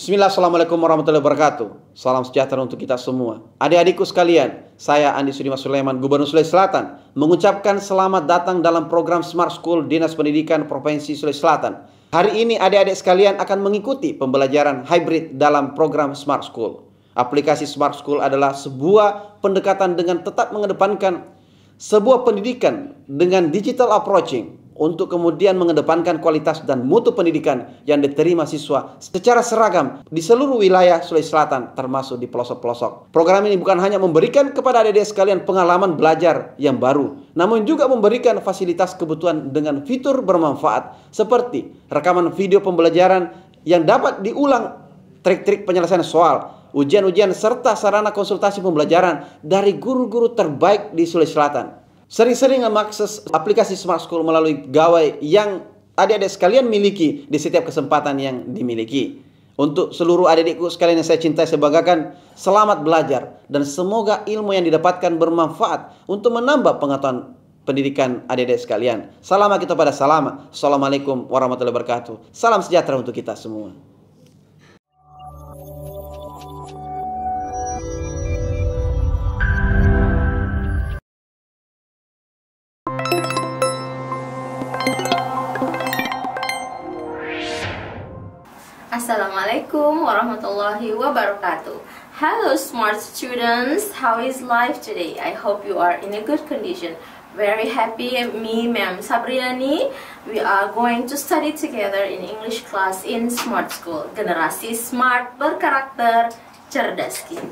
Bismillah, Assalamualaikum warahmatullahi wabarakatuh. Salam sejahtera untuk kita semua. Adik-adikku sekalian, saya Andi Sudimas Sulaiman, Gubernur Sulawesi Selatan, mengucapkan selamat datang dalam program Smart School Dinas Pendidikan Provinsi Sulawesi Selatan. Hari ini adik-adik sekalian akan mengikuti pembelajaran hybrid dalam program Smart School. Aplikasi Smart School adalah sebuah pendekatan dengan tetap mengedepankan sebuah pendidikan dengan digital approaching, untuk kemudian mengedepankan kualitas dan mutu pendidikan yang diterima siswa secara seragam di seluruh wilayah Sulawesi Selatan, termasuk di pelosok-pelosok. Program ini bukan hanya memberikan kepada adik-adik sekalian pengalaman belajar yang baru, namun juga memberikan fasilitas kebutuhan dengan fitur bermanfaat seperti rekaman video pembelajaran yang dapat diulang, trik-trik penyelesaian soal, ujian-ujian, serta sarana konsultasi pembelajaran dari guru-guru terbaik di Sulawesi Selatan. Sering-sering mengakses aplikasi Smart School melalui gawai yang adik-adik sekalian miliki di setiap kesempatan yang dimiliki. Untuk seluruh adik-adikku sekalian yang saya cintai, saya banggakan, selamat belajar dan semoga ilmu yang didapatkan bermanfaat untuk menambah pengetahuan pendidikan adik-adik sekalian. Salam kita pada salama. Assalamualaikum warahmatullahi wabarakatuh. Salam sejahtera untuk kita semua. Assalamualaikum warahmatullahi wabarakatuh. Hello smart students, how is life today? I hope you are in a good condition. Very happy, me Ma'am Sabriani. We are going to study together in English class in Smart School. Generasi smart, berkarakter, cerdas kita.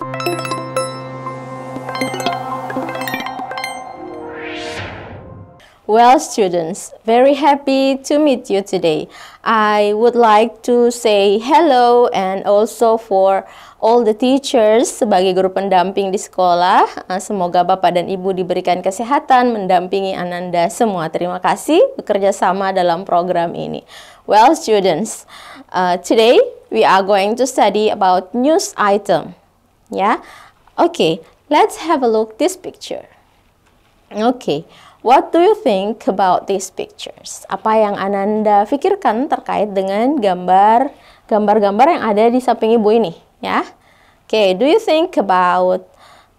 Well students, very happy to meet you today. I would like to say hello and also for all the teachers sebagai guru pendamping di sekolah. Semoga Bapak dan Ibu diberikan kesehatan mendampingi Ananda semua. Terima kasih bekerja sama dalam program ini. Well students, today we are going to study about news item. Yeah? Okay, let's have a look this picture. Okay. What do you think about these pictures? Apa yang Ananda pikirkan terkait dengan gambar-gambar yang ada di samping Ibu ini, ya? Okay, do you think about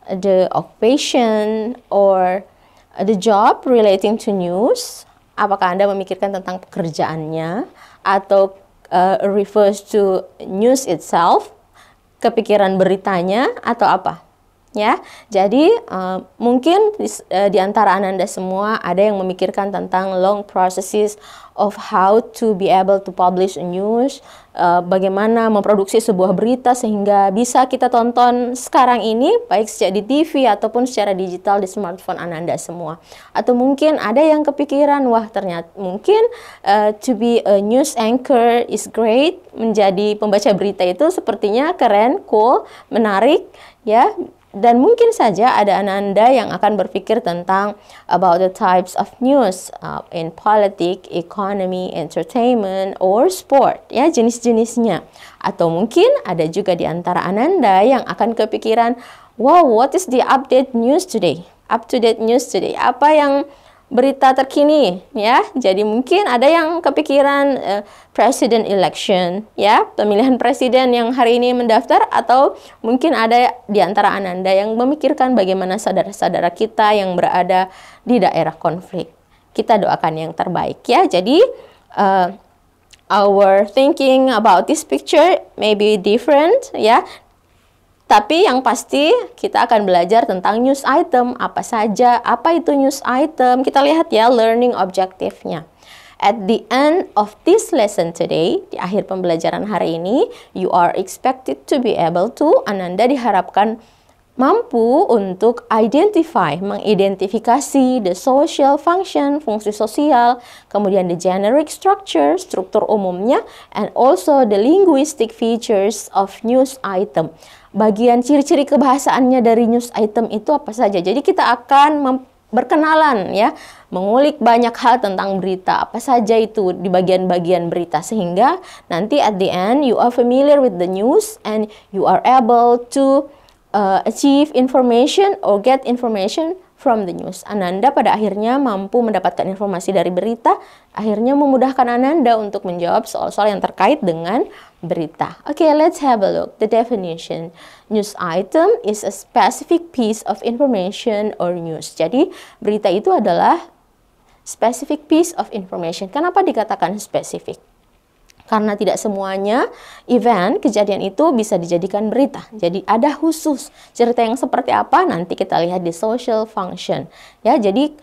the occupation or the job relating to news? Apakah Anda memikirkan tentang pekerjaannya atau refers to news itself, kepikiran beritanya atau apa? Ya, jadi mungkin di antara Ananda semua ada yang memikirkan tentang long processes of how to be able to publish a news, bagaimana memproduksi sebuah berita sehingga bisa kita tonton sekarang ini, baik secara di TV ataupun secara digital di smartphone Ananda semua. Atau mungkin ada yang kepikiran, wah ternyata mungkin to be a news anchor is great, menjadi pembaca berita itu sepertinya keren, cool, menarik, ya. Dan mungkin saja ada Ananda yang akan berpikir tentang about the types of news in politics, economy, entertainment, or sport, ya, jenis-jenisnya. Atau mungkin ada juga di antara Ananda yang akan kepikiran, wow, what is the update news today? Up to date news today. Apa yang berita terkini, ya. Jadi mungkin ada yang kepikiran president election, ya, pemilihan presiden yang hari ini mendaftar, atau mungkin ada di antara Ananda yang memikirkan bagaimana saudara-saudara kita yang berada di daerah konflik. Kita doakan yang terbaik, ya. Jadi our thinking about this picture may be different, ya. Tapi yang pasti kita akan belajar tentang news item, apa saja, apa itu news item. Kita lihat ya learning objektifnya. At the end of this lesson today, di akhir pembelajaran hari ini, you are expected to be able to, Ananda diharapkan mampu untuk mengidentifikasi the social function, fungsi sosial, kemudian the generic structure, struktur umumnya, and also the linguistic features of news item. Bagian ciri-ciri kebahasaannya dari news item itu apa saja. Jadi kita akan berkenalan, ya, mengulik banyak hal tentang berita, apa saja itu di bagian-bagian berita, sehingga nanti at the end you are familiar with the news and you are able to achieve information or get information from the news. Ananda pada akhirnya mampu mendapatkan informasi dari berita, akhirnya memudahkan Ananda untuk menjawab soal-soal yang terkait dengan berita. Okay, let's have a look. The definition. News item is a specific piece of information or news. Jadi, berita itu adalah specific piece of information. Kenapa dikatakan spesifik? Karena tidak semuanya event, kejadian itu bisa dijadikan berita. Jadi ada khusus. Cerita yang seperti apa nanti kita lihat di social function. Ya, jadi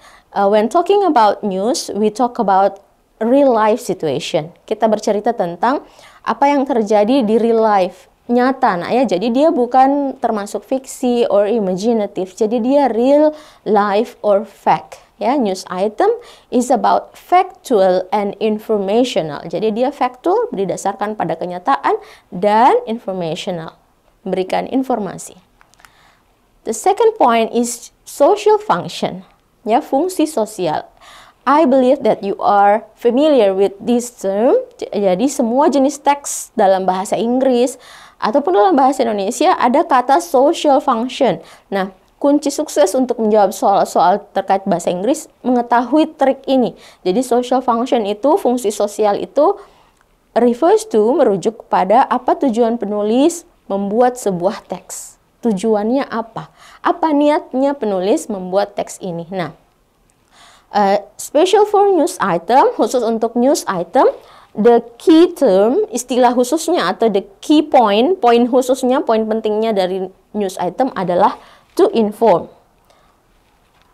when talking about news, we talk about real life situation. Kita bercerita tentang apa yang terjadi di real life, nyata. Nah ya, jadi dia bukan termasuk fiksi or imaginative. Jadi dia real life or fact. Ya, news item is about factual and informational. Jadi dia factual, didasarkan pada kenyataan, dan informational, memberikan informasi. The second point is social function. Ya, fungsi sosial. I believe that you are familiar with this term. Jadi semua jenis teks dalam bahasa Inggris ataupun dalam bahasa Indonesia ada kata social function. Nah, kunci sukses untuk menjawab soal-soal terkait bahasa Inggris, mengetahui trik ini. Jadi social function itu, fungsi sosial itu refers to, merujuk kepada apa tujuan penulis membuat sebuah teks. Tujuannya apa? Apa niatnya penulis membuat teks ini? Nah, special for news item, khusus untuk news item, the key term, istilah khususnya atau the key point, poin khususnya, poin pentingnya dari news item adalah to inform.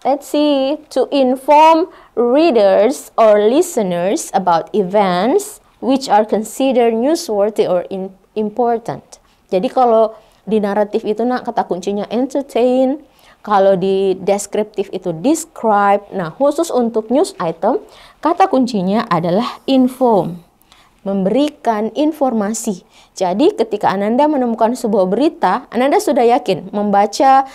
Let's see, to inform readers or listeners about events which are considered newsworthy or important. Jadi kalau di naratif itu kata kuncinya entertain, kalau di deskriptif itu describe. Nah, khusus untuk news item, kata kuncinya adalah inform, memberikan informasi. Jadi ketika Ananda menemukan sebuah berita, Ananda sudah yakin membaca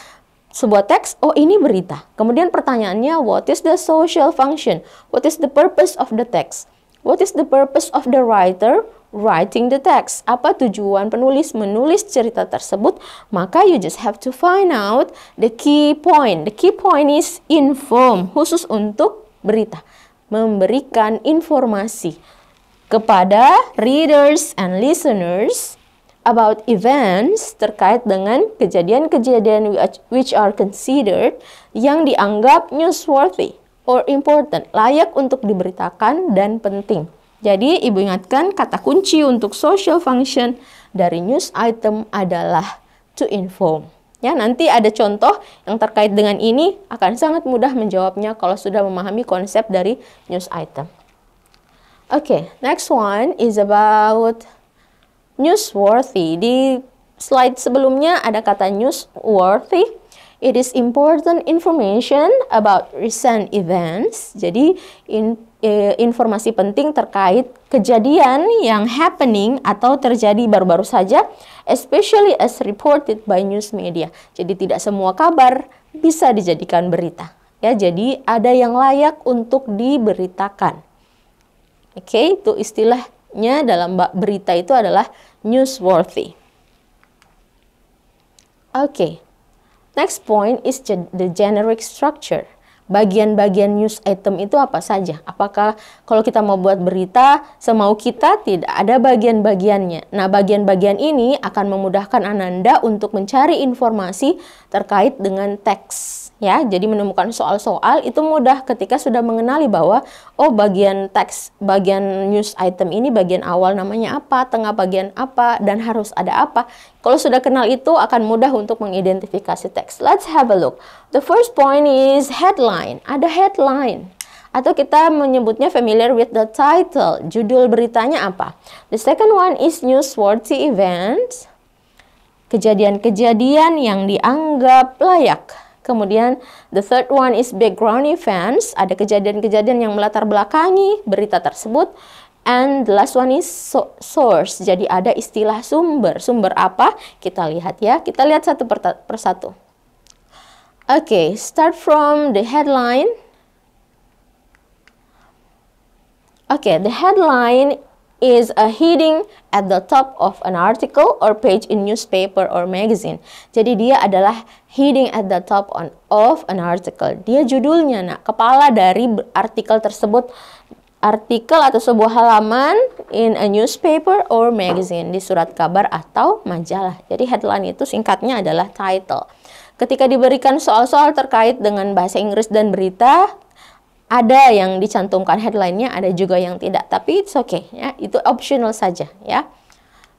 sebuah teks, oh ini berita. Kemudian pertanyaannya, what is the social function? What is the purpose of the text? What is the purpose of the writer writing the text? Apa tujuan penulis menulis cerita tersebut? Maka you just have to find out the key point. The key point is inform, khusus untuk berita. Memberikan informasi kepada readers and listeners about events terkait dengan kejadian-kejadian which are considered, yang dianggap newsworthy or important, layak untuk diberitakan dan penting. Jadi ibu ingatkan kata kunci untuk social function dari news item adalah to inform. Ya, nanti ada contoh yang terkait dengan ini, akan sangat mudah menjawabnya kalau sudah memahami konsep dari news item. Okay, next one is about newsworthy. Di slide sebelumnya ada kata newsworthy. It is important information about recent events. Jadi informasi penting terkait kejadian yang happening atau terjadi baru-baru saja, especially as reported by news media. Jadi tidak semua kabar bisa dijadikan berita. Ya, jadi ada yang layak untuk diberitakan. Oke, itu istilahnya dalam berita itu adalah newsworthy. Oke, next point is the generic structure. Bagian-bagian news item itu apa saja? Apakah kalau kita mau buat berita semau kita? Tidak, ada bagian-bagiannya. Nah, bagian-bagian ini akan memudahkan Ananda untuk mencari informasi terkait dengan teks. Ya, jadi menemukan soal-soal itu mudah ketika sudah mengenali bahwa oh bagian teks, bagian news item ini bagian awal namanya apa, tengah bagian apa, dan harus ada apa. Kalau sudah kenal itu akan mudah untuk mengidentifikasi teks. Let's have a look. The first point is headline. Ada headline. Atau kita menyebutnya familiar with the title. Judul beritanya apa? The second one is newsworthy events. Kejadian-kejadian yang dianggap layak. Kemudian the third one is background events. Ada kejadian-kejadian yang melatar belakangi berita tersebut. And the last one is source. Jadi ada istilah sumber. Sumber apa? Kita lihat ya. Kita lihat satu persatu. Okay, start from the headline. Okay, the headline is a heading at the top of an article or page in newspaper or magazine. Jadi dia adalah heading at the top of an article. Dia judulnya, nak, kepala dari artikel tersebut. Artikel atau sebuah halaman in a newspaper or magazine, di surat kabar atau majalah. Jadi headline itu singkatnya adalah title. Ketika diberikan soal-soal terkait dengan bahasa Inggris dan berita, ada yang dicantumkan headline-nya, ada juga yang tidak. Tapi it's okay, ya. Itu optional saja, ya.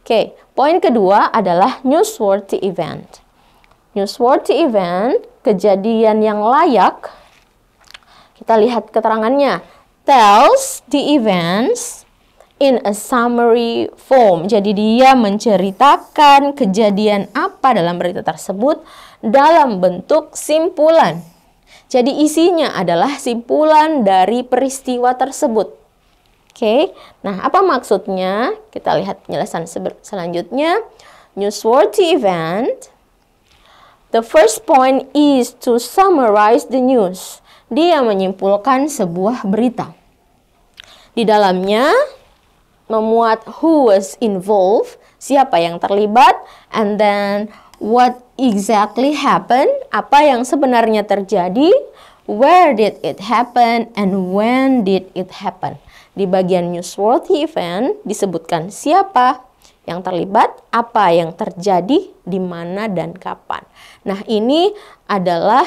Oke, poin kedua adalah newsworthy event. Newsworthy event, kejadian yang layak. Kita lihat keterangannya. Tells the events in a summary form. Jadi dia menceritakan kejadian apa dalam berita tersebut dalam bentuk simpulan. Jadi isinya adalah simpulan dari peristiwa tersebut. Oke, nah apa maksudnya? Kita lihat penjelasan selanjutnya. Newsworthy event. The first point is to summarize the news. Dia menyimpulkan sebuah berita. Di dalamnya memuat who was involved, siapa yang terlibat, and then what exactly happened, apa yang sebenarnya terjadi, where did it happen, and when did it happen. Di bagian newsworthy event disebutkan siapa yang terlibat, apa yang terjadi, di mana dan kapan. Nah, ini adalah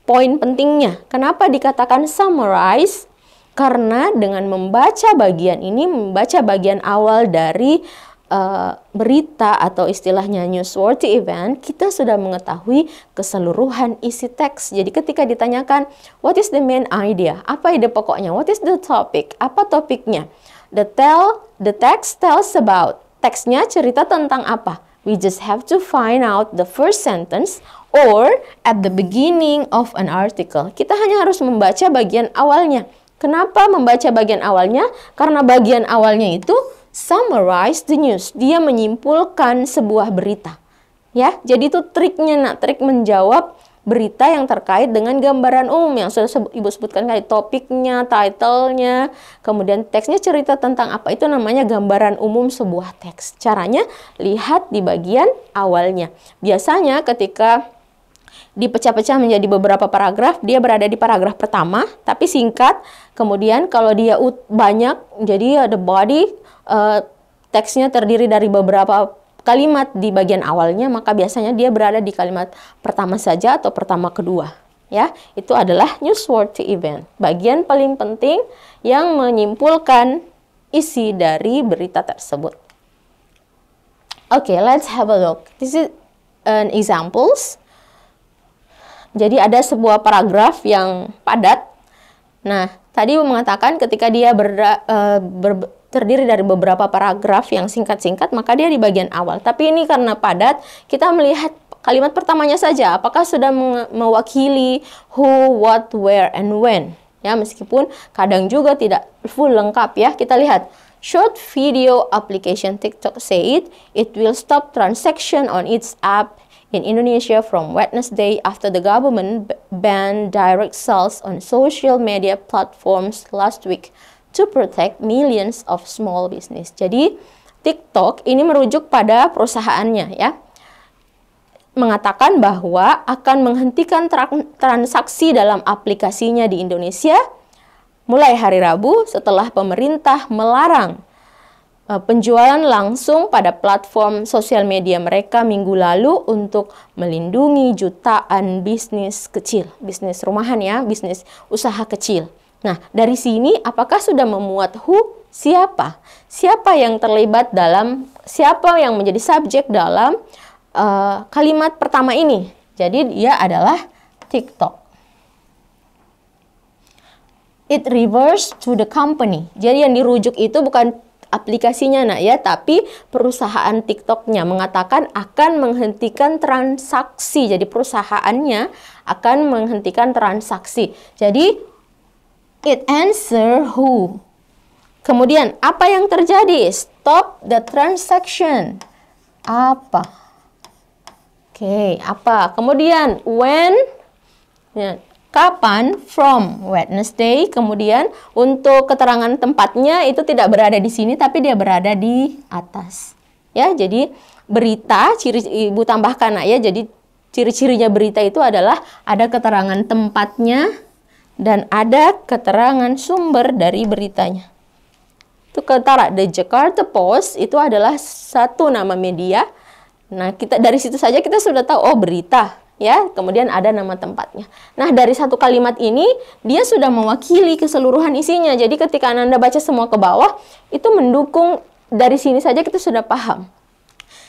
poin pentingnya. Kenapa dikatakan summarize? Karena dengan membaca bagian ini, membaca bagian awal dari berita atau istilahnya newsworthy event, kita sudah mengetahui keseluruhan isi teks. Jadi ketika ditanyakan, what is the main idea? Apa ide pokoknya? What is the topic? Apa topiknya? The text tells about. Teksnya cerita tentang apa? We just have to find out the first sentence or at the beginning of an article. Kita hanya harus membaca bagian awalnya. Kenapa membaca bagian awalnya? Karena bagian awalnya itu summarize the news. Dia menyimpulkan sebuah berita. Ya, jadi itu triknya, nak, trik menjawab berita yang terkait dengan gambaran umum yang sudah Ibu sebutkan tadi, topiknya, title-nya, kemudian teksnya cerita tentang apa, itu namanya gambaran umum sebuah teks. Caranya lihat di bagian awalnya. Biasanya ketika dipecah-pecah menjadi beberapa paragraf, dia berada di paragraf pertama, tapi singkat. Kemudian kalau dia banyak, jadi the body, teksnya terdiri dari beberapa kalimat di bagian awalnya, maka biasanya dia berada di kalimat pertama saja atau pertama kedua. Ya, itu adalah newsworthy event. Bagian paling penting yang menyimpulkan isi dari berita tersebut. Okay, let's have a look. This is an examples. Jadi ada sebuah paragraf yang padat. Nah, tadi mengatakan ketika dia terdiri dari beberapa paragraf yang singkat-singkat, maka dia di bagian awal. Tapi ini karena padat, kita melihat kalimat pertamanya saja. Apakah sudah mewakili who, what, where, and when? Ya, meskipun kadang juga tidak full lengkap ya. Kita lihat. Short video application TikTok said it will stop transaction on its app in Indonesia from Wednesday after the government banned direct sales on social media platforms last week to protect millions of small business. Jadi TikTok ini merujuk pada perusahaannya ya. Mengatakan bahwa akan menghentikan transaksi dalam aplikasinya di Indonesia mulai hari Rabu setelah pemerintah melarang penjualan langsung pada platform sosial media mereka minggu lalu untuk melindungi jutaan bisnis kecil, bisnis rumahan ya, bisnis usaha kecil. Nah, dari sini apakah sudah memuat who? Siapa? Siapa yang terlibat dalam, siapa yang menjadi subjek dalam kalimat pertama ini? Jadi dia adalah TikTok. It refers to the company. Jadi yang dirujuk itu bukan aplikasinya nak ya, tapi perusahaan TikToknya mengatakan akan menghentikan transaksi. Jadi perusahaannya akan menghentikan transaksi. Jadi it answer who. Kemudian apa yang terjadi? Stop the transaction. Apa? Oke, apa? Kemudian when? Ya, Kapan? From Wednesday. Kemudian untuk keterangan tempatnya itu tidak berada di sini, tapi dia berada di atas. Ya, jadi berita, Ibu tambahkan ya. Jadi ciri-cirinya berita itu adalah ada keterangan tempatnya dan ada keterangan sumber dari beritanya. Itu ketara, The Jakarta Post itu adalah satu nama media. Nah, dari situ saja kita sudah tahu, oh berita. Ya, kemudian ada nama tempatnya. Nah, dari satu kalimat ini, dia sudah mewakili keseluruhan isinya. Jadi, ketika Anda baca semua ke bawah, itu mendukung, dari sini saja kita sudah paham.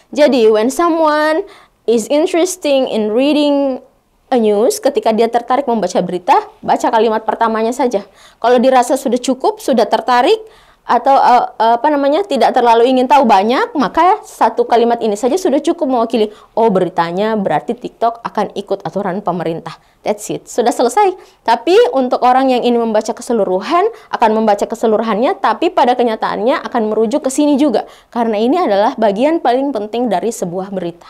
Jadi, when someone is interesting in reading a news, ketika dia tertarik membaca berita, baca kalimat pertamanya saja. Kalau dirasa sudah cukup, sudah tertarik, atau tidak terlalu ingin tahu banyak, maka satu kalimat ini saja sudah cukup mewakili, oh beritanya berarti TikTok akan ikut aturan pemerintah. That's it, sudah selesai. Tapi untuk orang yang ingin membaca keseluruhan, akan membaca keseluruhannya, tapi pada kenyataannya akan merujuk ke sini juga, karena ini adalah bagian paling penting dari sebuah berita.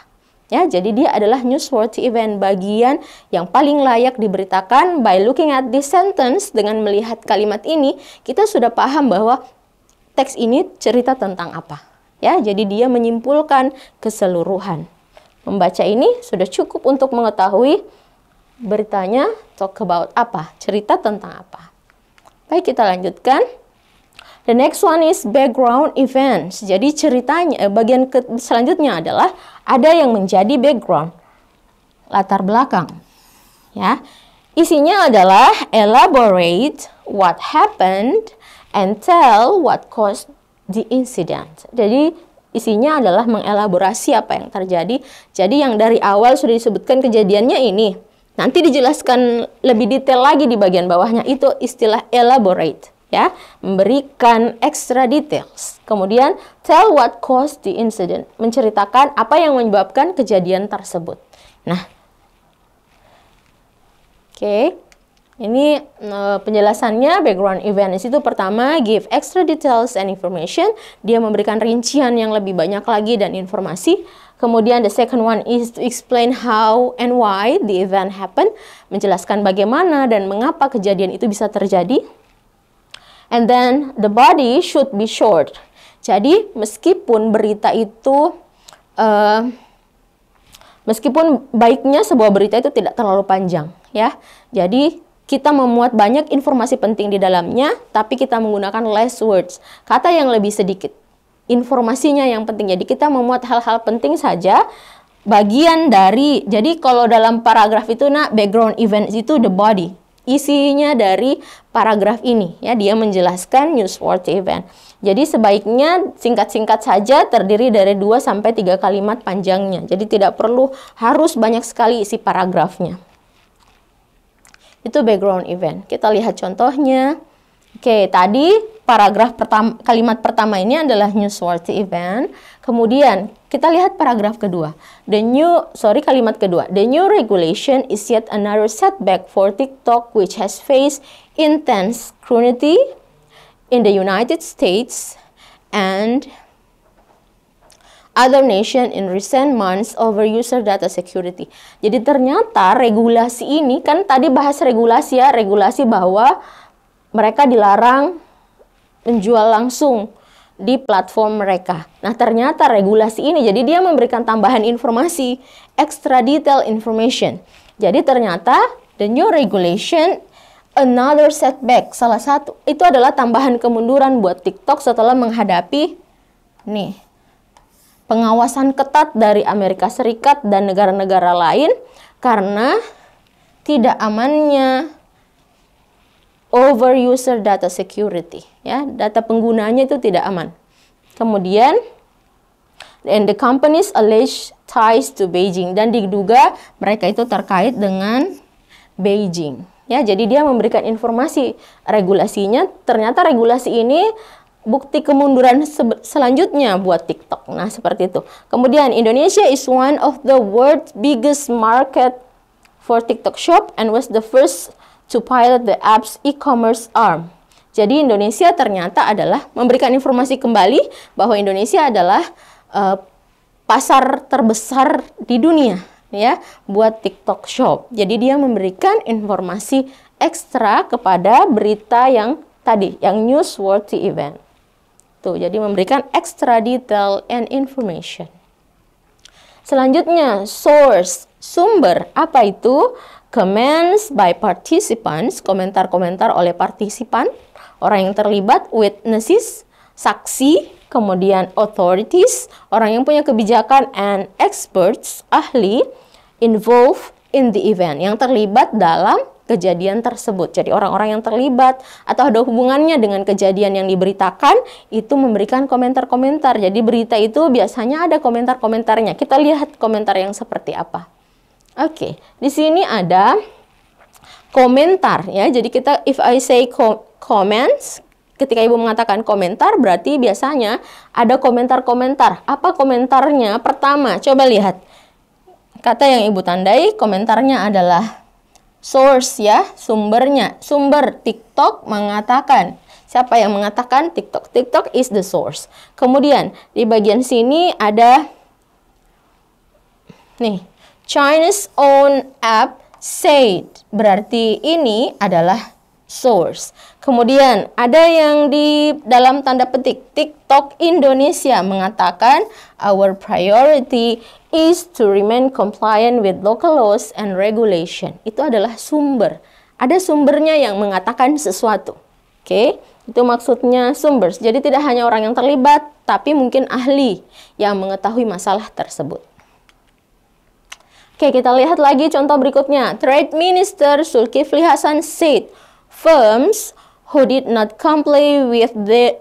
Ya, jadi dia adalah newsworthy event, bagian yang paling layak diberitakan. By looking at this sentence, dengan melihat kalimat ini, kita sudah paham bahwa teks ini cerita tentang apa. Ya, jadi dia menyimpulkan keseluruhan. Membaca ini sudah cukup untuk mengetahui beritanya talk about apa, cerita tentang apa. Baik, kita lanjutkan. The next one is background events. Jadi ceritanya, bagian selanjutnya adalah ada yang menjadi background, latar belakang. Ya, isinya adalah elaborate what happened and tell what caused the incident. Jadi isinya adalah mengelaborasi apa yang terjadi. Jadi yang dari awal sudah disebutkan kejadiannya ini, nanti dijelaskan lebih detail lagi di bagian bawahnya, itu istilah elaborate. Ya, memberikan extra details. Kemudian tell what caused the incident, menceritakan apa yang menyebabkan kejadian tersebut. Nah, oke. Ini penjelasannya. Background events itu pertama, give extra details and information. Dia memberikan rincian yang lebih banyak lagi dan informasi. Kemudian the second one is to explain how and why the event happened. Menjelaskan bagaimana dan mengapa kejadian itu bisa terjadi. And then the body should be short. Jadi meskipun berita itu, meskipun baiknya sebuah berita itu tidak terlalu panjang, ya. Jadi kita memuat banyak informasi penting di dalamnya, tapi kita menggunakan less words, kata yang lebih sedikit. Informasinya yang penting. Jadi kita memuat hal-hal penting saja, bagian dari, jadi kalau dalam paragraf itu, background event itu the body. Isinya dari paragraf ini, ya, dia menjelaskan newsworthy event. Jadi sebaiknya singkat-singkat saja, terdiri dari 2-3 kalimat panjangnya. Jadi tidak perlu harus banyak sekali isi paragrafnya. Itu background event. Kita lihat contohnya. Oke, tadi paragraf pertama, kalimat pertama ini adalah newsworthy event. Kemudian kita lihat paragraf kedua. Kalimat kedua. The new regulation is yet another setback for TikTok, which has faced intense scrutiny in the United States and other nation in recent months over user data security. Jadi ternyata regulasi ini, kan tadi bahas regulasi ya, regulasi bahwa mereka dilarang menjual langsung di platform mereka. Nah, ternyata regulasi ini, jadi dia memberikan tambahan informasi, extra detail information. Jadi ternyata the new regulation another setback, salah satu itu adalah tambahan kemunduran buat TikTok setelah menghadapi pengawasan ketat dari Amerika Serikat dan negara-negara lain karena tidak amannya over user data security, ya, data penggunanya itu tidak aman. Kemudian and the companies allege ties to Beijing, dan diduga mereka itu terkait dengan Beijing. Ya, jadi dia memberikan informasi regulasinya. Ternyata regulasi ini bukti kemunduran selanjutnya buat TikTok. Nah, seperti itu. Kemudian Indonesia is one of the world's biggest market for TikTok Shop and was the first to pilot the app's e-commerce arm. Jadi Indonesia ternyata adalah memberikan informasi kembali bahwa Indonesia adalah pasar terbesar di dunia ya buat TikTok Shop. Jadi dia memberikan informasi ekstra kepada berita yang tadi, yang newsworthy event. Tuh, jadi memberikan extra detail and information. Selanjutnya, source, sumber. Apa itu? Comments by participants, komentar-komentar oleh partisipan, orang yang terlibat, witnesses, saksi, kemudian authorities, orang yang punya kebijakan, and experts, ahli, involved in the event, yang terlibat dalam kejadian tersebut. Jadi orang-orang yang terlibat atau ada hubungannya dengan kejadian yang diberitakan itu memberikan komentar-komentar. Jadi berita itu biasanya ada komentar-komentarnya. Kita lihat komentar yang seperti apa. Oke, di sini ada komentar ya. Jadi kita, if I say comments, ketika Ibu mengatakan komentar berarti biasanya ada komentar-komentar. Apa komentarnya? Pertama, coba lihat. Kata yang Ibu tandai komentarnya adalah source ya, sumbernya. Sumber TikTok mengatakan. Siapa yang mengatakan? TikTok. TikTok is the source. Kemudian di bagian sini ada nih, China's own app said. Berarti ini adalah source. Kemudian ada yang di dalam tanda petik TikTok Indonesia mengatakan our priority is to remain compliant with local laws and regulation. Itu adalah sumber. Ada sumbernya yang mengatakan sesuatu. Oke, itu maksudnya sumber. Jadi tidak hanya orang yang terlibat, tapi mungkin ahli yang mengetahui masalah tersebut. Oke, kita lihat lagi contoh berikutnya. Trade Minister Zulkifli Hasan said firms who did not comply with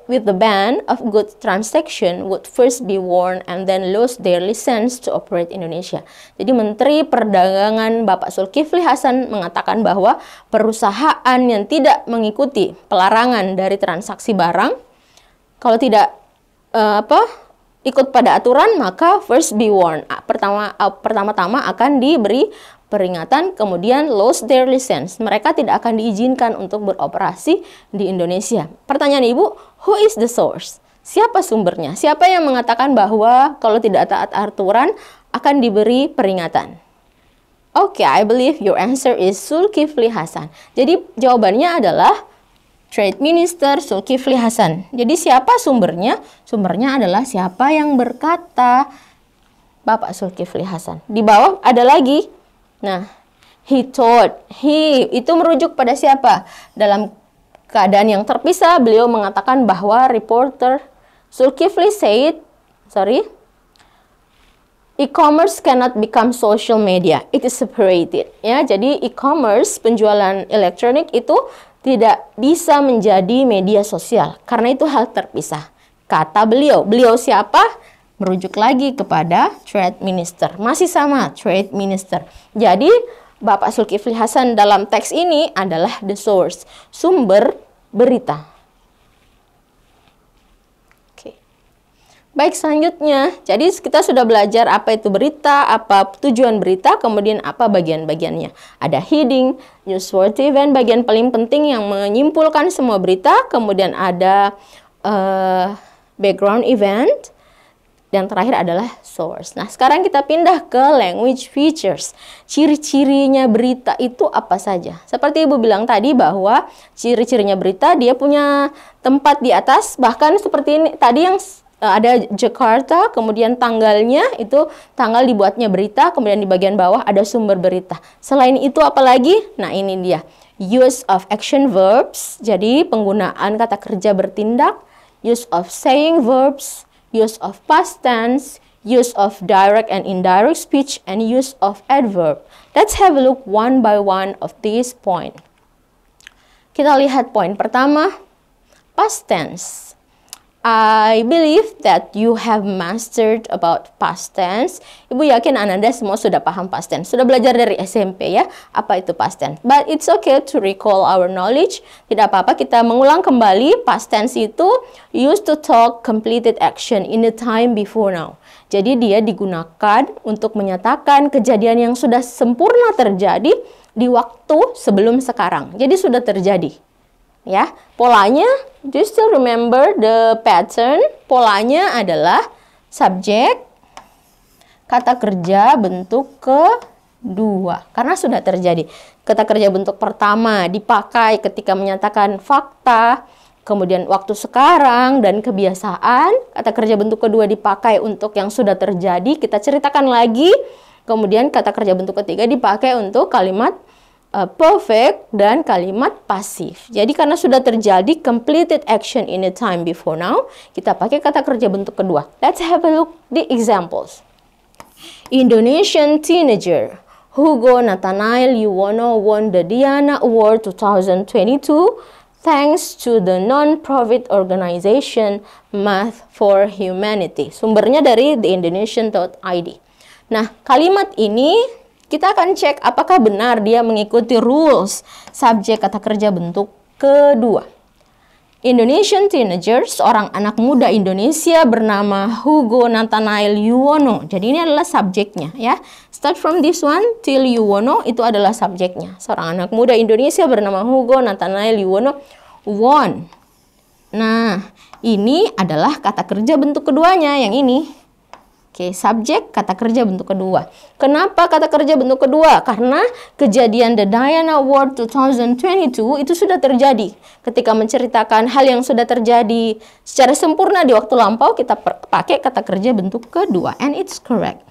the ban of goods transaction would first be warned and then lose their license to operate Indonesia. Jadi Menteri Perdagangan Bapak Zulkifli Hasan mengatakan bahwa perusahaan yang tidak mengikuti pelarangan dari transaksi barang, kalau tidak ikut pada aturan, maka first be warned. Pertama-tama akan diberi peringatan, kemudian lose their license. Mereka tidak akan diizinkan untuk beroperasi di Indonesia. Pertanyaan Ibu, who is the source? Siapa sumbernya? Siapa yang mengatakan bahwa kalau tidak taat aturan akan diberi peringatan? Oke, I believe your answer is Zulkifli Hasan. Jadi jawabannya adalah Trade Minister Zulkifli Hasan. Jadi siapa sumbernya? Sumbernya adalah siapa yang berkata, Bapak Zulkifli Hasan. Di bawah ada lagi. Nah, he told, he itu merujuk pada siapa? Dalam keadaan yang terpisah, beliau mengatakan bahwa reporter Zulkifli said, e-commerce cannot become social media, it is separated. Ya, jadi e-commerce, penjualan elektronik itu tidak bisa menjadi media sosial karena itu hal terpisah. Kata beliau. Beliau siapa? Merujuk lagi kepada Trade Minister. Masih sama, Trade Minister. Jadi, Bapak Zulkifli Hasan dalam teks ini adalah the source, sumber berita. Oke. Baik, selanjutnya. Jadi, kita sudah belajar apa itu berita, apa tujuan berita, kemudian apa bagian-bagiannya. Ada heading, newsworthy event, bagian paling penting yang menyimpulkan semua berita, kemudian ada background event, dan terakhir adalah source. Nah, sekarang kita pindah ke language features. Ciri-cirinya berita itu apa saja? Seperti Ibu bilang tadi bahwa ciri-cirinya berita dia punya tempat di atas, bahkan seperti ini tadi yang ada Jakarta, kemudian tanggalnya itu tanggal dibuatnya berita, kemudian di bagian bawah ada sumber berita. Selain itu apa lagi? Nah, ini dia. Use of action verbs, jadi penggunaan kata kerja bertindak, use of saying verbs, use of past tense, use of direct and indirect speech, and use of adverb. Let's have a look one by one of these points. Kita lihat poin pertama, past tense. I believe that you have mastered about past tense. Ibu yakin Ananda semua sudah paham past tense. Sudah belajar dari SMP ya, apa itu past tense. But it's okay to recall our knowledge. Tidak apa-apa kita mengulang kembali. Past tense itu used to talk completed action in the time before now. Jadi dia digunakan untuk menyatakan kejadian yang sudah sempurna terjadi di waktu sebelum sekarang. Jadi sudah terjadi. Ya, polanya, do you still remember the pattern? Polanya adalah subject, kata kerja bentuk kedua karena sudah terjadi. Kata kerja bentuk pertama dipakai ketika menyatakan fakta, kemudian waktu sekarang dan kebiasaan. Kata kerja bentuk kedua dipakai untuk yang sudah terjadi, kita ceritakan lagi. Kemudian kata kerja bentuk ketiga dipakai untuk kalimat perfect dan kalimat pasif. Jadi karena sudah terjadi completed action in a time before now, kita pakai kata kerja bentuk kedua. Let's have a look the examples. Indonesian teenager Hugo Nathanael Yuwono won the Diana Award 2022 thanks to the non-profit organization Math for Humanity. Sumbernya dari theindonesian.id. Nah, kalimat ini kita akan cek apakah benar dia mengikuti rules subjek kata kerja bentuk kedua. Indonesian teenager, seorang anak muda Indonesia bernama Hugo Nathanael Yuwono. Jadi ini adalah subjeknya ya. Start from this one till Yuwono itu adalah subjeknya. Seorang anak muda Indonesia bernama Hugo Nathanael Yuwono won. Nah, ini adalah kata kerja bentuk keduanya yang ini. Oke, subjek kata kerja bentuk kedua. Kenapa kata kerja bentuk kedua? Karena kejadian The Diana Award 2022 itu sudah terjadi. Ketika menceritakan hal yang sudah terjadi secara sempurna di waktu lampau, kita pakai kata kerja bentuk kedua. And it's correct.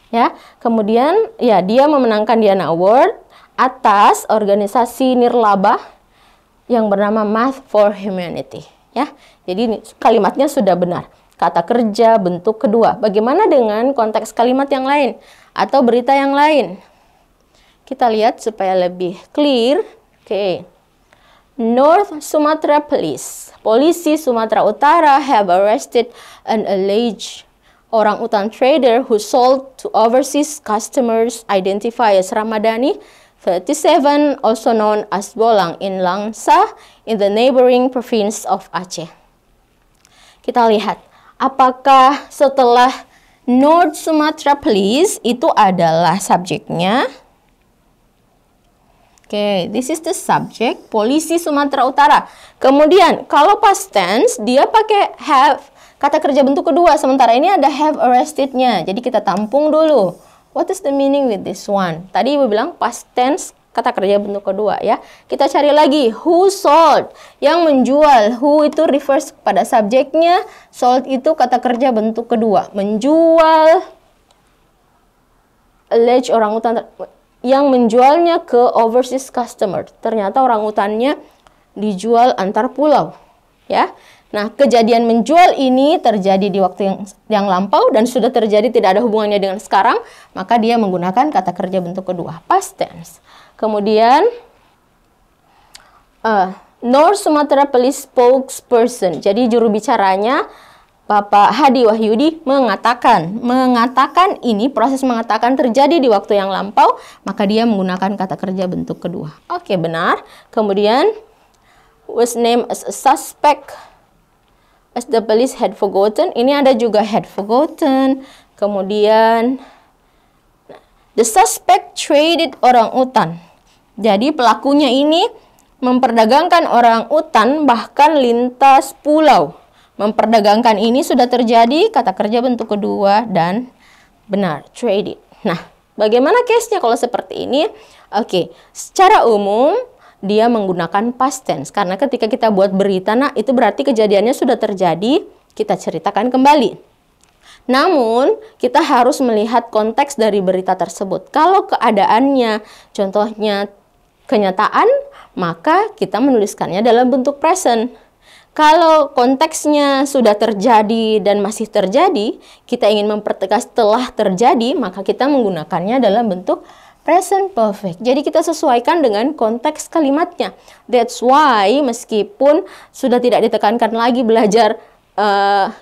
Ya, kemudian ya dia memenangkan Diana Award atas organisasi nirlaba yang bernama Math for Humanity. Ya, jadi kalimatnya sudah benar. Kata kerja bentuk kedua. Bagaimana dengan konteks kalimat yang lain atau berita yang lain? Kita lihat supaya lebih clear. Oke. North Sumatra Police. Polisi Sumatera Utara have arrested an alleged orangutan trader who sold to overseas customers identified as Ramadhani 37, also known as Bolang, in Langsa in the neighboring province of Aceh. Kita lihat. Apakah setelah North Sumatra Police itu adalah subjeknya? Oke, this is the subject, polisi Sumatera Utara. Kemudian, kalau past tense, dia pakai have, kata kerja bentuk kedua. Sementara ini ada have arrested-nya. Jadi kita tampung dulu. What is the meaning with this one? Tadi Ibu bilang past tense, kata kerja bentuk kedua ya. Kita cari lagi who sold, yang menjual. Who itu refers pada subjeknya, sold itu kata kerja bentuk kedua. Menjual alleged orangutan yang menjualnya ke overseas customer. Ternyata orangutannya dijual antar pulau ya. Nah, kejadian menjual ini terjadi di waktu yang lampau dan sudah terjadi, tidak ada hubungannya dengan sekarang, maka dia menggunakan kata kerja bentuk kedua, past tense. Kemudian North Sumatra Police spokesperson. Jadi juru bicaranya Bapak Hadi Wahyudi mengatakan ini proses mengatakan terjadi di waktu yang lampau, maka dia menggunakan kata kerja bentuk kedua. Oke, benar. Kemudian was named as a suspect as the police had forgotten. Ini ada juga had forgotten. Kemudian the suspect traded orangutan. Jadi pelakunya ini memperdagangkan orangutan bahkan lintas pulau. Memperdagangkan ini sudah terjadi, kata kerja bentuk kedua dan benar, traded. Nah, bagaimana case-nya kalau seperti ini? Oke, secara umum dia menggunakan past tense. Karena ketika kita buat berita, nah itu berarti kejadiannya sudah terjadi, kita ceritakan kembali. Namun, kita harus melihat konteks dari berita tersebut. Kalau keadaannya, contohnya kenyataan, maka kita menuliskannya dalam bentuk present. Kalau konteksnya sudah terjadi dan masih terjadi, kita ingin mempertegas telah terjadi, maka kita menggunakannya dalam bentuk present perfect. Jadi kita sesuaikan dengan konteks kalimatnya. That's why meskipun sudah tidak ditekankan lagi belajar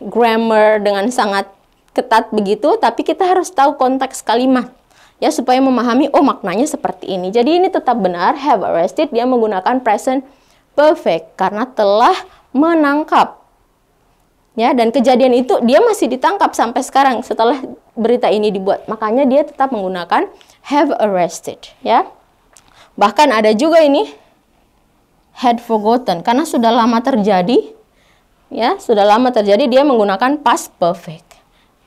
grammar dengan sangat ketat begitu, tapi kita harus tahu konteks kalimat ya supaya memahami oh maknanya seperti ini. Jadi ini tetap benar, have arrested, dia menggunakan present perfect karena telah menangkap. Ya, dan kejadian itu dia masih ditangkap sampai sekarang setelah berita ini dibuat. Makanya dia tetap menggunakan have arrested, ya. Bahkan ada juga ini had forgotten karena sudah lama terjadi. Ya, sudah lama terjadi dia menggunakan past perfect.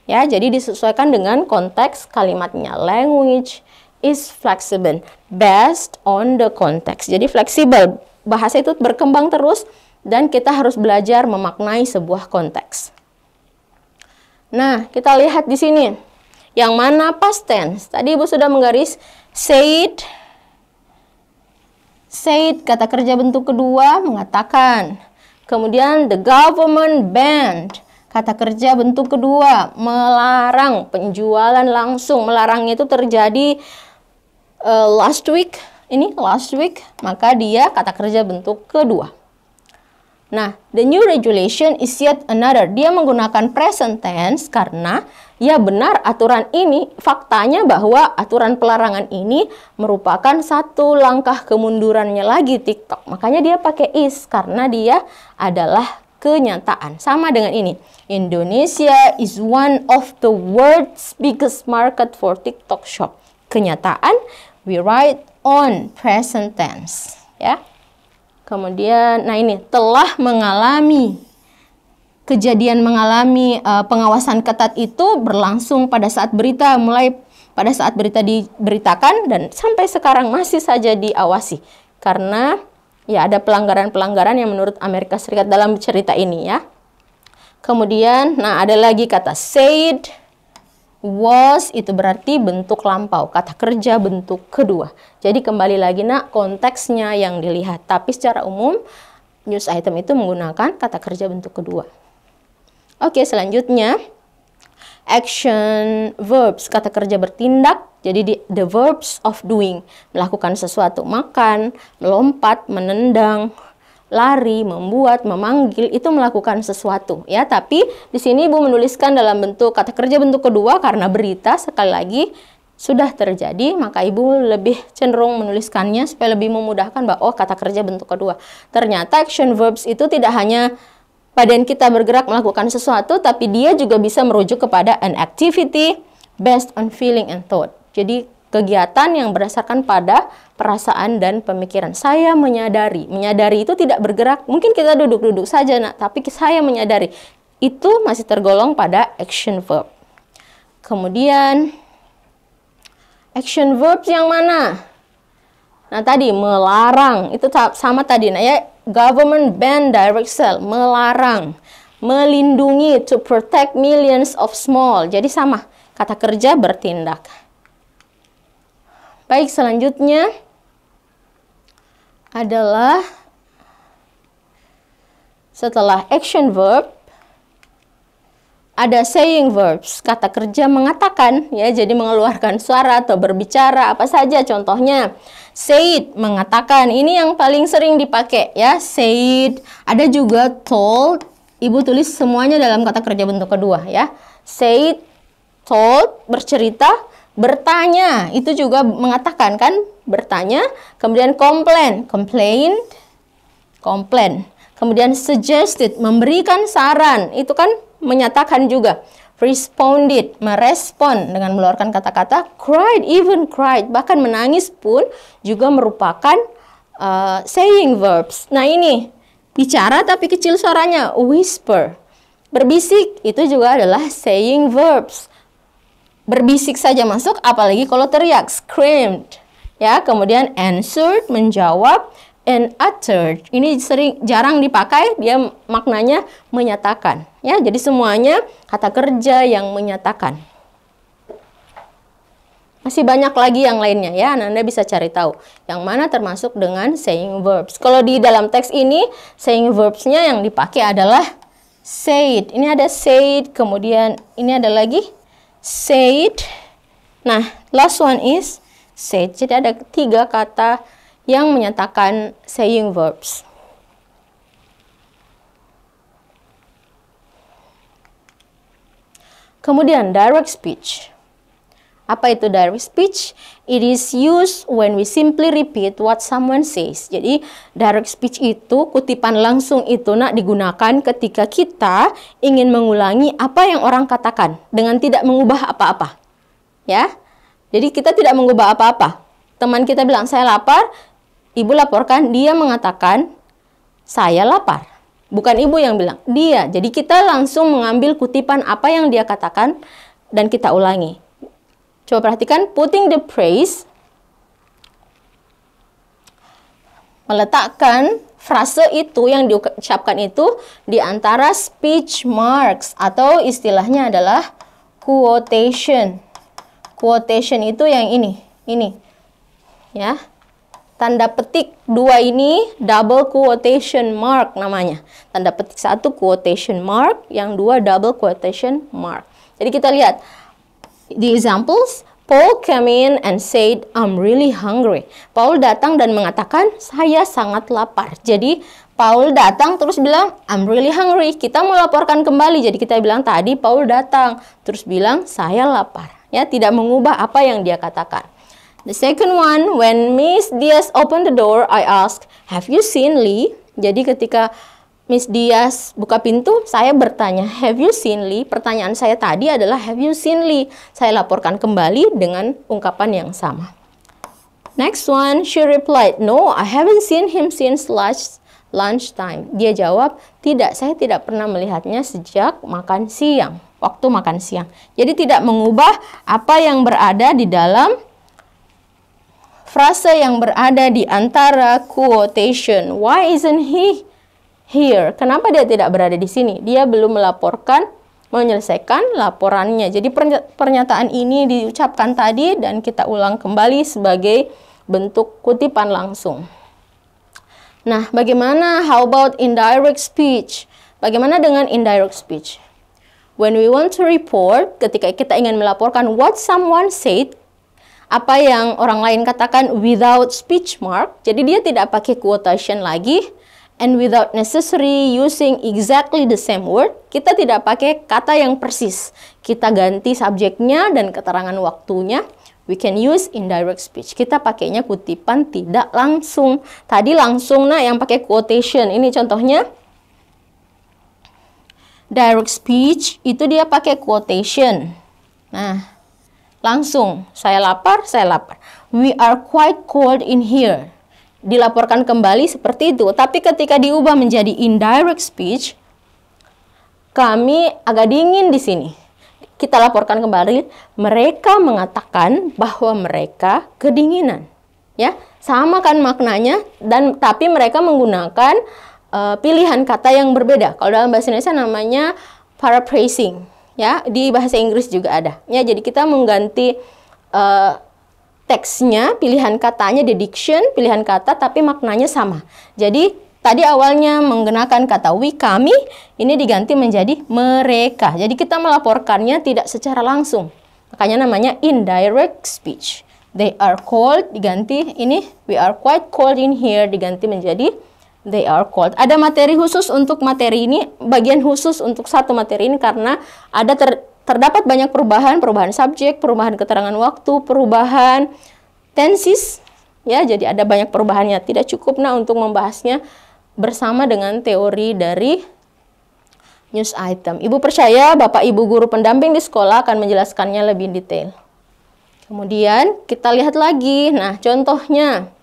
Ya, jadi disesuaikan dengan konteks kalimatnya. Language is flexible based on the context. Jadi fleksibel. Bahasa itu berkembang terus dan kita harus belajar memaknai sebuah konteks. Nah, kita lihat di sini. Yang mana past tense? Tadi Ibu sudah menggaris said. Said, kata kerja bentuk kedua, mengatakan. Kemudian the government banned, kata kerja bentuk kedua, melarang penjualan langsung. Melarangnya itu terjadi last week. Ini last week, maka dia kata kerja bentuk kedua. Nah, the new regulation is yet another. Dia menggunakan present tense karena ya benar aturan ini, faktanya bahwa aturan pelarangan ini merupakan satu langkah kemundurannya lagi TikTok. Makanya dia pakai is karena dia adalah kenyataan. Sama dengan ini. Indonesia is one of the world's biggest market for TikTok shop. Kenyataan, we write on present tense. Ya. Kemudian, nah ini, telah mengalami, kejadian mengalami pengawasan ketat itu berlangsung pada saat berita, mulai pada saat berita diberitakan dan sampai sekarang masih saja diawasi. Karena ya ada pelanggaran-pelanggaran yang menurut Amerika Serikat dalam cerita ini ya. Kemudian, nah ada lagi kata said, was, itu berarti bentuk lampau, kata kerja bentuk kedua. Jadi kembali lagi nak, konteksnya yang dilihat. Tapi secara umum, news item itu menggunakan kata kerja bentuk kedua. Oke, selanjutnya, action verbs, kata kerja bertindak. Jadi the verbs of doing, melakukan sesuatu, makan, melompat, menendang, lari, membuat, memanggil, itu melakukan sesuatu ya. Tapi di sini Ibu menuliskan dalam bentuk kata kerja bentuk kedua karena berita sekali lagi sudah terjadi, maka Ibu lebih cenderung menuliskannya supaya lebih memudahkan bahwa oh kata kerja bentuk kedua. Ternyata action verbs itu tidak hanya badan kita bergerak melakukan sesuatu, tapi dia juga bisa merujuk kepada an activity based on feeling and thought. Jadi kegiatan yang berdasarkan pada perasaan dan pemikiran. Saya menyadari. Menyadari itu tidak bergerak. Mungkin kita duduk-duduk saja, nak, tapi saya menyadari. Itu masih tergolong pada action verb. Kemudian, action verbs yang mana? Nah, tadi melarang. Itu sama tadi, nah ya. Government ban direct sale. Melarang. Melindungi, to protect millions of small. Jadi sama. Kata kerja bertindak. Baik, selanjutnya adalah setelah action verb ada saying verbs, kata kerja mengatakan ya, jadi mengeluarkan suara atau berbicara apa saja. Contohnya said, mengatakan, ini yang paling sering dipakai ya, said. Ada juga told, Ibu tulis semuanya dalam kata kerja bentuk kedua ya. Said, told, bercerita. Bertanya, itu juga mengatakan kan, bertanya. Kemudian complain, complained, complain. Kemudian suggested, memberikan saran, itu kan menyatakan juga. Responded, merespon dengan mengeluarkan kata-kata. Cried, even cried, bahkan menangis pun juga merupakan saying verbs. Nah ini, bicara tapi kecil suaranya, whisper. Berbisik, itu juga adalah saying verbs. Berbisik saja masuk, apalagi kalau teriak, screamed. Ya, kemudian answered, menjawab, and uttered. Ini jarang dipakai, dia maknanya menyatakan. Ya, jadi semuanya kata kerja yang menyatakan. Masih banyak lagi yang lainnya ya, Anda bisa cari tahu yang mana termasuk dengan saying verbs. Kalau di dalam teks ini, saying verbs-nya yang dipakai adalah said. Ini ada said, kemudian ini ada lagi said. Nah, last one is said. Jadi ada 3 kata yang menyatakan saying verbs. Kemudian direct speech. Apa itu direct speech? It is used when we simply repeat what someone says. Jadi direct speech itu, kutipan langsung itu nak digunakan ketika kita ingin mengulangi apa yang orang katakan dengan tidak mengubah apa-apa. Ya. Jadi kita tidak mengubah apa-apa. Teman kita bilang saya lapar, ibu laporkan, dia mengatakan saya lapar. Bukan ibu yang bilang, dia. Jadi kita langsung mengambil kutipan apa yang dia katakan dan kita ulangi. Coba perhatikan, putting the praise, meletakkan frase itu yang diucapkan itu di antara speech marks atau istilahnya adalah quotation. Quotation itu yang ini ya. Tanda petik 2 ini double quotation mark namanya. Tanda petik 1 quotation mark, yang 2 double quotation mark. Jadi kita lihat di examples, Paul came in and said, I'm really hungry. Paul datang dan mengatakan, saya sangat lapar. Jadi Paul datang terus bilang, I'm really hungry. Kita mau laporkan kembali. Jadi kita bilang tadi Paul datang terus bilang, saya lapar. Ya, tidak mengubah apa yang dia katakan. The second one, when Miss Diaz opened the door, I asked, have you seen Lee? Jadi ketika Miss Diaz buka pintu, saya bertanya, have you seen Lee? Pertanyaan saya tadi adalah, have you seen Lee? Saya laporkan kembali dengan ungkapan yang sama. Next one, she replied, no, I haven't seen him since lunchtime. Dia jawab, tidak, saya tidak pernah melihatnya sejak makan siang, waktu makan siang. Jadi tidak mengubah apa yang berada di dalam frase yang berada di antara quotation. Why isn't he here? Kenapa dia tidak berada di sini? Dia belum menyelesaikan laporannya. Jadi pernyataan ini diucapkan tadi dan kita ulang kembali sebagai bentuk kutipan langsung. Nah, bagaimana? How about indirect speech? Bagaimana dengan indirect speech? When we want to report, ketika kita ingin melaporkan what someone said, apa yang orang lain katakan without speech mark, jadi dia tidak pakai quotation lagi, and without necessary using exactly the same word, kita tidak pakai kata yang persis. Kita ganti subjeknya dan keterangan waktunya. We can use indirect speech. Kita pakainya kutipan tidak langsung. Tadi langsung, nah yang pakai quotation. Ini contohnya. Direct speech itu dia pakai quotation. Nah, langsung, saya lapar, saya lapar. We are quite cold in here. Dilaporkan kembali seperti itu. Tapi ketika diubah menjadi indirect speech, kami agak dingin di sini. Kita laporkan kembali, mereka mengatakan bahwa mereka kedinginan. Ya, sama kan maknanya, dan tapi mereka menggunakan pilihan kata yang berbeda. Kalau dalam bahasa Indonesia namanya paraphrasing. Ya, di bahasa Inggris juga ada. Ya, jadi kita mengganti teksnya, pilihan katanya, the diction, pilihan kata, tapi maknanya sama. Jadi, tadi awalnya menggunakan kata we, kami, ini diganti menjadi mereka. Jadi, kita melaporkannya tidak secara langsung. Makanya namanya indirect speech. They are cold, diganti, ini we are quite cold in here, diganti menjadi they are cold. Ada materi khusus untuk materi ini, bagian khusus untuk satu materi ini karena ada terdapat banyak perubahan subjek, perubahan keterangan waktu, perubahan tenses, ya, jadi ada banyak perubahannya. Tidak cukup untuk membahasnya bersama dengan teori dari news item. Ibu percaya Bapak Ibu guru pendamping di sekolah akan menjelaskannya lebih detail. Kemudian kita lihat lagi, nah contohnya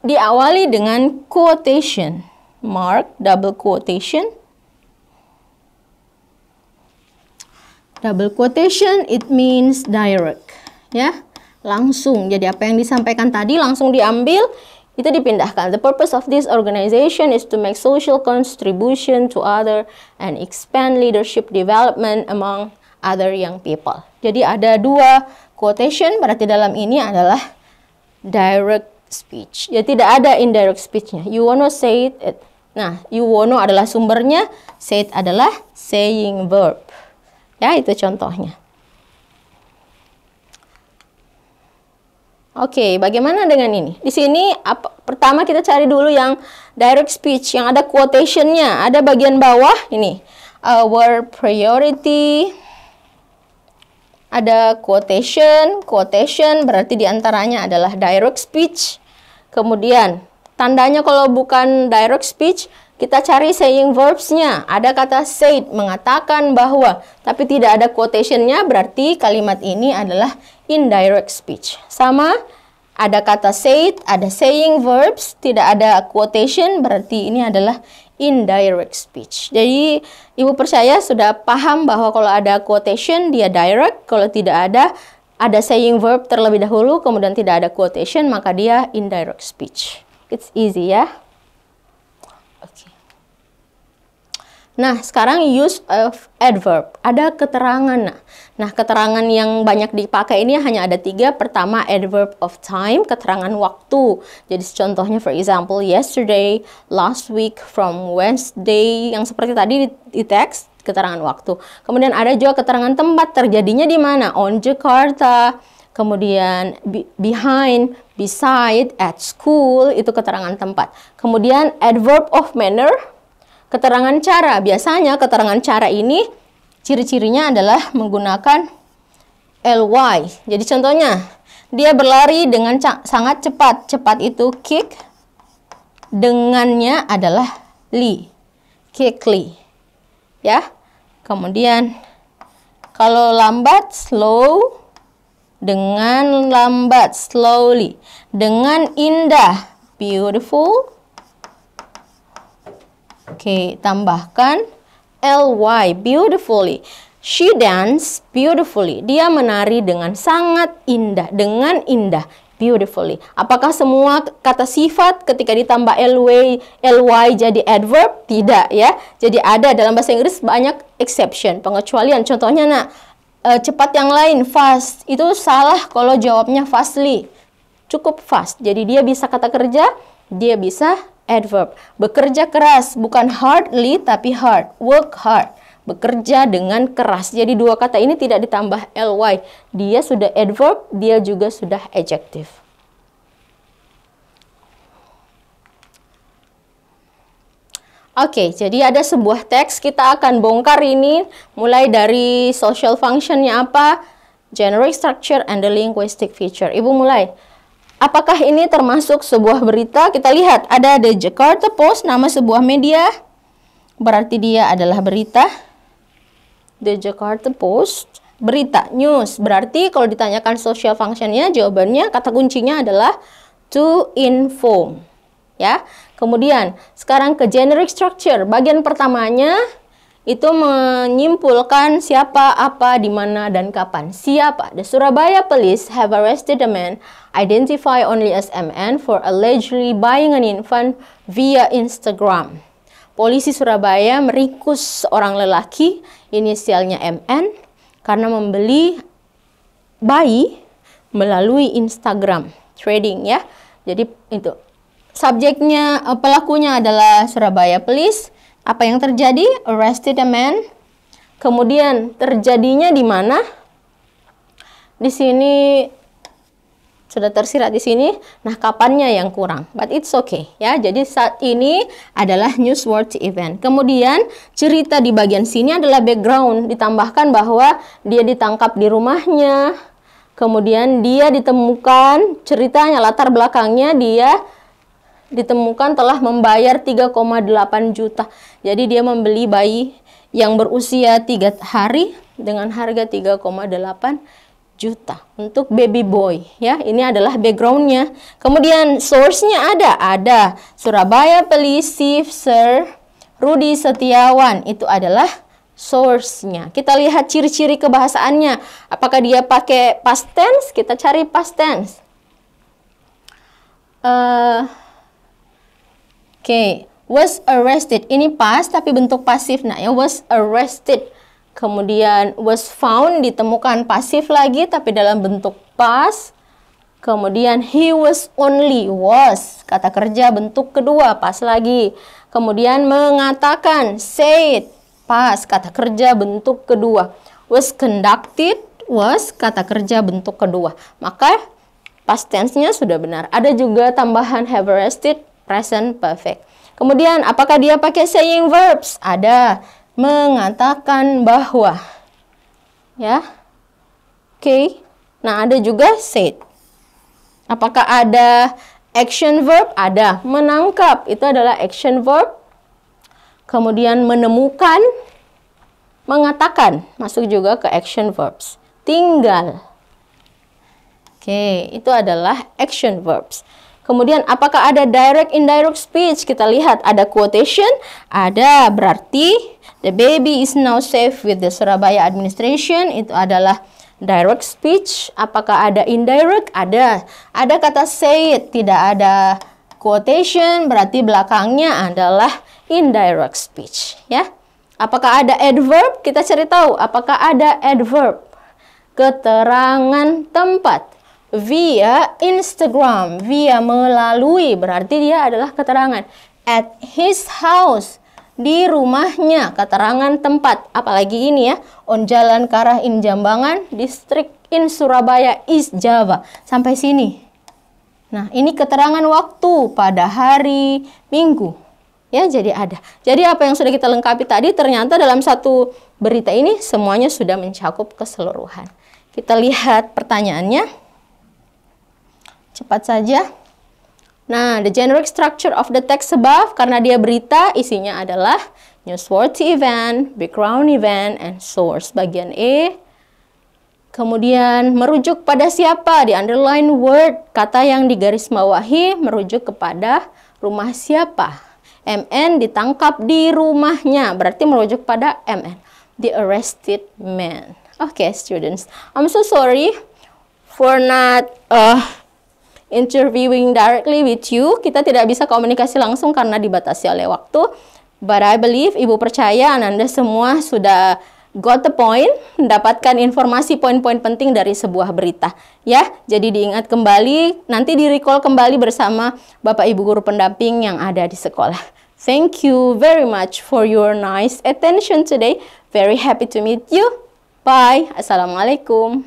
diawali dengan quotation mark, double quotation. Double quotation, it means direct. Ya, langsung. Jadi apa yang disampaikan tadi langsung diambil, itu dipindahkan. The purpose of this organization is to make social contribution to other and expand leadership development among other young people. Jadi ada dua quotation, berarti dalam ini adalah direct speech. Ya, tidak ada indirect speech-nya. Yuwono said it. Nah, Yuwono adalah sumbernya, said adalah saying verb. Ya, itu contohnya. Oke, bagaimana dengan ini? Di sini pertama kita cari dulu yang direct speech, yang ada quotation-nya. Ada bagian bawah ini. Our priority. Ada quotation, berarti diantaranya adalah direct speech. Kemudian, tandanya kalau bukan direct speech, kita cari saying verbs-nya. Ada kata said, mengatakan bahwa, tapi tidak ada quotation-nya, berarti kalimat ini adalah indirect speech. Sama, ada kata said, ada saying verbs, tidak ada quotation, berarti ini adalah indirect speech. Jadi Ibu percaya sudah paham bahwa kalau ada quotation dia direct, kalau tidak ada saying verb terlebih dahulu, kemudian tidak ada quotation, maka dia indirect speech. It's easy ya. Oke. Nah, sekarang use of adverb. Ada keterangan. Nah, keterangan yang banyak dipakai ini hanya ada 3. Pertama, adverb of time, keterangan waktu. Jadi contohnya, for example, yesterday, last week, from Wednesday, yang seperti tadi di teks, keterangan waktu. Kemudian ada juga keterangan tempat, terjadinya di mana? On Jakarta. Kemudian behind, beside, at school, itu keterangan tempat. Kemudian adverb of manner, keterangan cara. Biasanya keterangan cara ini ciri-cirinya adalah menggunakan ly. Jadi contohnya, dia berlari dengan sangat cepat. Cepat itu kick, dengannya adalah li, quickly. Ya. Kemudian kalau lambat slow, dengan lambat slowly, dengan indah beautiful. Oke, tambahkan ly, beautifully. She dance beautifully. Dia menari dengan sangat indah, dengan indah, beautifully. Apakah semua kata sifat ketika ditambah ly jadi adverb? Tidak ya. Jadi ada dalam bahasa Inggris banyak exception, pengecualian. Contohnya cepat yang lain, fast. Itu salah kalau jawabnya fastly. Cukup fast. Jadi dia bisa kata kerja, dia bisa adverb. Bekerja keras, bukan hardly tapi hard. Work hard. Bekerja dengan keras. Jadi 2 kata ini tidak ditambah ly. Dia sudah adverb, dia juga sudah adjective. Oke, jadi ada sebuah teks, kita akan bongkar ini mulai dari social functionnya apa, generic structure and the linguistic feature. Ibu mulai. Apakah ini termasuk sebuah berita? Kita lihat, ada The Jakarta Post, nama sebuah media. Berarti dia adalah berita. The Jakarta Post, berita, news. Berarti kalau ditanyakan social functionnya, jawabannya, kata kuncinya adalah to inform. Ya. Kemudian, sekarang ke generic structure. Bagian pertamanya, itu menyimpulkan siapa, apa, di mana, dan kapan. Siapa? The Surabaya police have arrested a man identified only as MN for allegedly buying an infant via Instagram. Polisi Surabaya meringkus seorang lelaki, inisialnya MN, karena membeli bayi melalui Instagram trading ya. Jadi itu. Subjeknya, pelakunya adalah Surabaya police. Apa yang terjadi? Arrested a man. Kemudian terjadinya di mana? Di sini sudah tersirat di sini. Nah, kapannya yang kurang. But it's okay ya. Jadi saat ini adalah newsworthy event. Kemudian cerita di bagian sini adalah background. Ditambahkan bahwa dia ditangkap di rumahnya. Kemudian dia ditemukan, ceritanya latar belakangnya dia ditemukan telah membayar 3,8 juta. Jadi dia membeli bayi yang berusia 3 hari dengan harga 3,8 juta untuk baby boy ya. Ini adalah backgroundnya. Kemudian source-nya ada Surabaya Police Chief Sir Rudi Setiawan, itu adalah source-nya. Kita lihat ciri-ciri kebahasaannya. Apakah dia pakai past tense? Kita cari past tense. Oke, was arrested. Ini past tapi bentuk pasif. Nah, ya was arrested. Kemudian was found, ditemukan, pasif lagi tapi dalam bentuk past. Kemudian he was only, was, kata kerja bentuk kedua, past lagi. Kemudian mengatakan, said, past, kata kerja bentuk kedua. Was conducted, was, kata kerja bentuk kedua. Maka past tense-nya sudah benar. Ada juga tambahan have arrested, present perfect. Kemudian, apakah dia pakai saying verbs? Ada. Mengatakan bahwa. Ya. Oke. Nah, ada juga said. Apakah ada action verb? Ada. Menangkap. Itu adalah action verb. Kemudian menemukan. Mengatakan. Masuk juga ke action verbs. Tinggal. Oke. Itu adalah action verbs. Kemudian apakah ada direct indirect speech? Kita lihat ada quotation, ada, berarti the baby is now safe with the Surabaya administration, itu adalah direct speech. Apakah ada indirect? Ada. Ada kata say it, tidak ada quotation, berarti belakangnya adalah indirect speech, ya. Apakah ada adverb? Kita cari tahu apakah ada adverb. Keterangan tempat. Via Instagram, via melalui, berarti dia adalah keterangan. At his house, di rumahnya, keterangan tempat. Apalagi ini ya, on Jalan Karah in Jambangan, District in Surabaya, East Java. Sampai sini. Nah, ini keterangan waktu pada hari Minggu. Ya, jadi ada. Jadi apa yang sudah kita lengkapi tadi, ternyata dalam satu berita ini semuanya sudah mencakup keseluruhan. Kita lihat pertanyaannya. Cepat saja. Nah, the generic structure of the text above, karena dia berita, isinya adalah newsworthy event, background event, and source. Bagian E. Kemudian, merujuk pada siapa? Di underline word, kata yang digarisbawahi merujuk kepada rumah siapa. MN ditangkap di rumahnya, berarti merujuk pada MN. The arrested man. Okay, students. I'm so sorry for not interviewing directly with you. Kita tidak bisa komunikasi langsung karena dibatasi oleh waktu. But I believe, Ibu percaya Anda semua sudah got the point, mendapatkan informasi poin-poin penting dari sebuah berita. Ya, jadi diingat kembali, nanti di-recall kembali bersama Bapak Ibu guru pendamping yang ada di sekolah. Thank you very much for your nice attention today. Very happy to meet you. Bye. Assalamualaikum.